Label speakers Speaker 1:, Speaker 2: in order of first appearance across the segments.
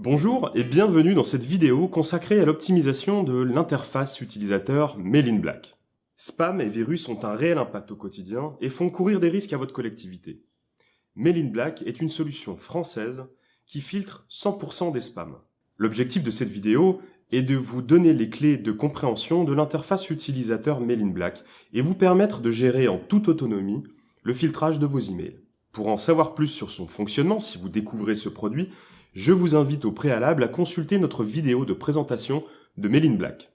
Speaker 1: Bonjour et bienvenue dans cette vidéo consacrée à l'optimisation de l'interface utilisateur Mail in Black. Spam et virus ont un réel impact au quotidien et font courir des risques à votre collectivité. Mail in Black est une solution française qui filtre 100% des spams. L'objectif de cette vidéo est de vous donner les clés de compréhension de l'interface utilisateur Mail in Black et vous permettre de gérer en toute autonomie le filtrage de vos emails. Pour en savoir plus sur son fonctionnement, si vous découvrez ce produit, je vous invite au préalable à consulter notre vidéo de présentation de Mail in Black.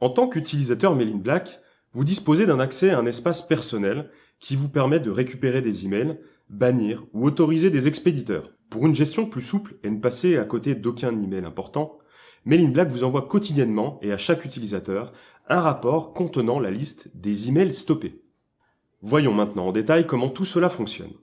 Speaker 1: En tant qu'utilisateur Mail in Black, vous disposez d'un accès à un espace personnel qui vous permet de récupérer des emails, bannir ou autoriser des expéditeurs. Pour une gestion plus souple et ne passer à côté d'aucun email important, Mail in Black vous envoie quotidiennement et à chaque utilisateur un rapport contenant la liste des emails stoppés. Voyons maintenant en détail comment tout cela fonctionne.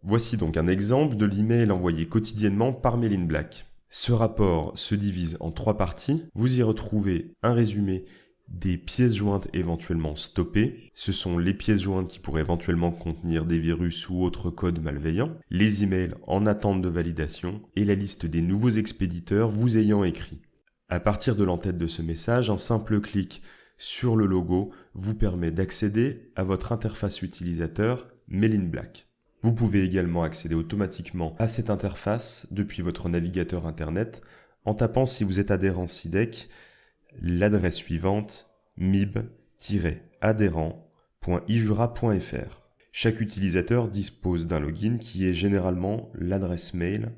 Speaker 1: Voici donc un exemple de l'email envoyé quotidiennement par Mail in Black. Ce rapport se divise en 3 parties. Vous y retrouvez un résumé des pièces jointes éventuellement stoppées. Ce sont les pièces jointes qui pourraient éventuellement contenir des virus ou autres codes malveillants, les emails en attente de validation et la liste des nouveaux expéditeurs vous ayant écrit. À partir de l'entête de ce message, un simple clic sur le logo vous permet d'accéder à votre interface utilisateur Mail in Black. Vous pouvez également accéder automatiquement à cette interface depuis votre navigateur internet en tapant, si vous êtes adhérent SIDEC, l'adresse suivante mib-adhérent.ijura.fr. Chaque utilisateur dispose d'un login qui est généralement l'adresse mail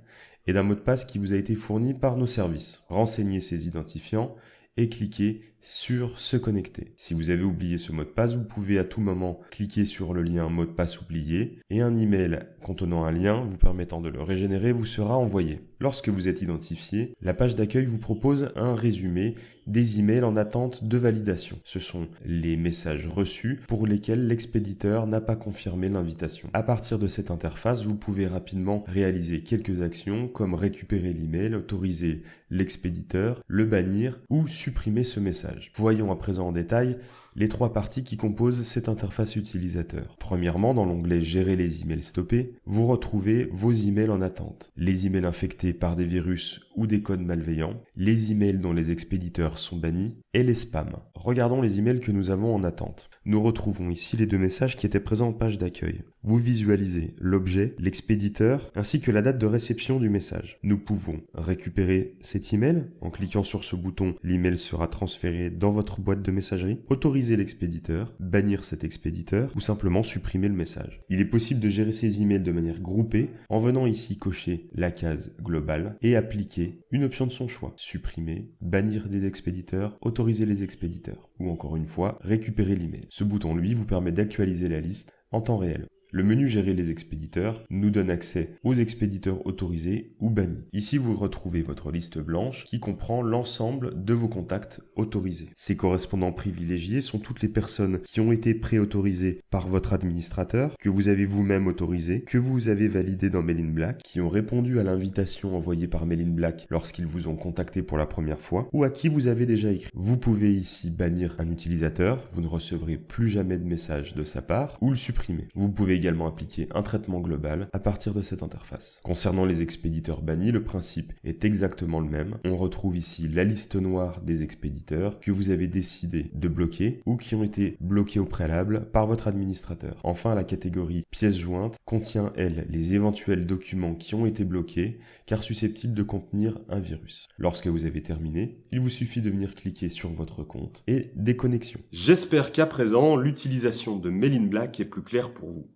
Speaker 1: et d'un mot de passe qui vous a été fourni par nos services. Renseignez ces identifiants et cliquez sur se connecter. Si vous avez oublié ce mot de passe, vous pouvez à tout moment cliquer sur le lien mot de passe oublié et un email contenant un lien vous permettant de le régénérer vous sera envoyé. Lorsque vous êtes identifié, la page d'accueil vous propose un résumé des emails en attente de validation. Ce sont les messages reçus pour lesquels l'expéditeur n'a pas confirmé l'invitation. À partir de cette interface, vous pouvez rapidement réaliser quelques actions comme récupérer l'email, autoriser l'expéditeur, le bannir ou supprimer ce message. Voyons à présent en détail les 3 parties qui composent cette interface utilisateur. Premièrement, dans l'onglet Gérer les emails stoppés, vous retrouvez vos emails en attente, les emails infectés par des virus ou des codes malveillants, les emails dont les expéditeurs sont bannis et les spams. Regardons les emails que nous avons en attente. Nous retrouvons ici les 2 messages qui étaient présents en page d'accueil. Vous visualisez l'objet, l'expéditeur ainsi que la date de réception du message. Nous pouvons récupérer cet email. En cliquant sur ce bouton, l'email sera transféré dans votre boîte de messagerie. Autoriser l'expéditeur, bannir cet expéditeur ou simplement supprimer le message. Il est possible de gérer ces emails de manière groupée en venant ici cocher la case globale et appliquer une option de son choix. Supprimer, bannir des expéditeurs, autoriser les expéditeurs ou encore une fois récupérer l'email. Ce bouton lui vous permet d'actualiser la liste en temps réel. Le menu Gérer les expéditeurs nous donne accès aux expéditeurs autorisés ou bannis. Ici, vous retrouvez votre liste blanche qui comprend l'ensemble de vos contacts autorisés. Ces correspondants privilégiés sont toutes les personnes qui ont été préautorisées par votre administrateur, que vous avez vous-même autorisé, que vous avez validé dans Mail in Black, qui ont répondu à l'invitation envoyée par Mail in Black lorsqu'ils vous ont contacté pour la première fois, ou à qui vous avez déjà écrit. Vous pouvez ici bannir un utilisateur, vous ne recevrez plus jamais de message de sa part, ou le supprimer. Vous pouvez également appliquer un traitement global à partir de cette interface. Concernant les expéditeurs bannis, le principe est exactement le même. On retrouve ici la liste noire des expéditeurs que vous avez décidé de bloquer ou qui ont été bloqués au préalable par votre administrateur. Enfin, la catégorie pièces jointes contient, elle, les éventuels documents qui ont été bloqués car susceptibles de contenir un virus. Lorsque vous avez terminé, il vous suffit de venir cliquer sur votre compte et déconnexion. J'espère qu'à présent, l'utilisation de Mail in Black est plus claire pour vous.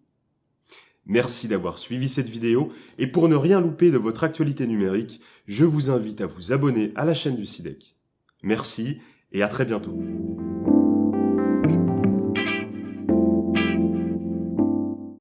Speaker 1: Merci d'avoir suivi cette vidéo et pour ne rien louper de votre actualité numérique, je vous invite à vous abonner à la chaîne du SIDEC. Merci et à très bientôt.